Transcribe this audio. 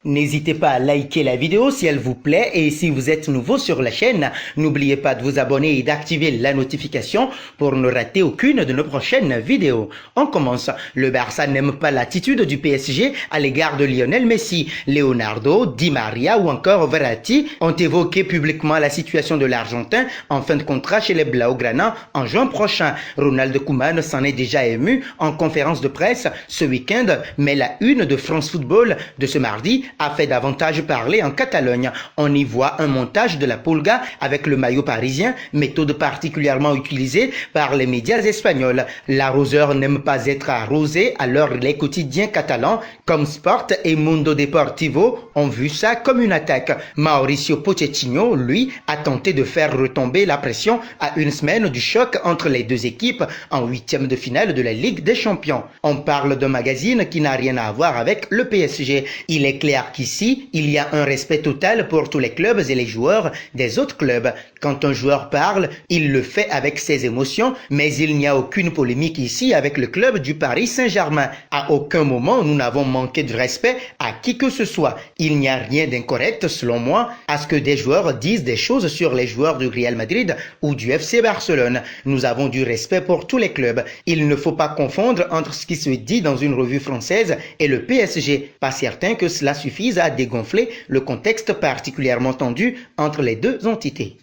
N'hésitez pas à liker la vidéo si elle vous plaît et si vous êtes nouveau sur la chaîne, n'oubliez pas de vous abonner et d'activer la notification pour ne rater aucune de nos prochaines vidéos. On commence. Le Barça n'aime pas l'attitude du PSG à l'égard de Lionel Messi. Leonardo, Di Maria ou encore Verratti ont évoqué publiquement la situation de l'Argentin en fin de contrat chez les Blaugrana en juin prochain. Ronald Koeman s'en est déjà ému en conférence de presse ce week-end, mais la une de France Football de ce mardi a fait davantage parler en Catalogne. On y voit un montage de la Pulga avec le maillot parisien, méthode particulièrement utilisée par les médias espagnols. L'arroseur n'aime pas être arrosé, alors les quotidiens catalans comme Sport et Mundo Deportivo ont vu ça comme une attaque. Mauricio Pochettino, lui, a tenté de faire retomber la pression à une semaine du choc entre les deux équipes en huitième de finale de la Ligue des Champions. On parle d'un magazine qui n'a rien à voir avec le PSG. Il est clair qu'ici, il y a un respect total pour tous les clubs et les joueurs des autres clubs. Quand un joueur parle, il le fait avec ses émotions, mais il n'y a aucune polémique ici avec le club du Paris Saint-Germain. À aucun moment, nous n'avons manqué de respect à qui que ce soit. Il n'y a rien d'incorrect, selon moi, à ce que des joueurs disent des choses sur les joueurs du Real Madrid ou du FC Barcelone. Nous avons du respect pour tous les clubs. Il ne faut pas confondre entre ce qui se dit dans une revue française et le PSG. Pas certain que cela suffise à dégonfler le contexte particulièrement tendu entre les deux entités.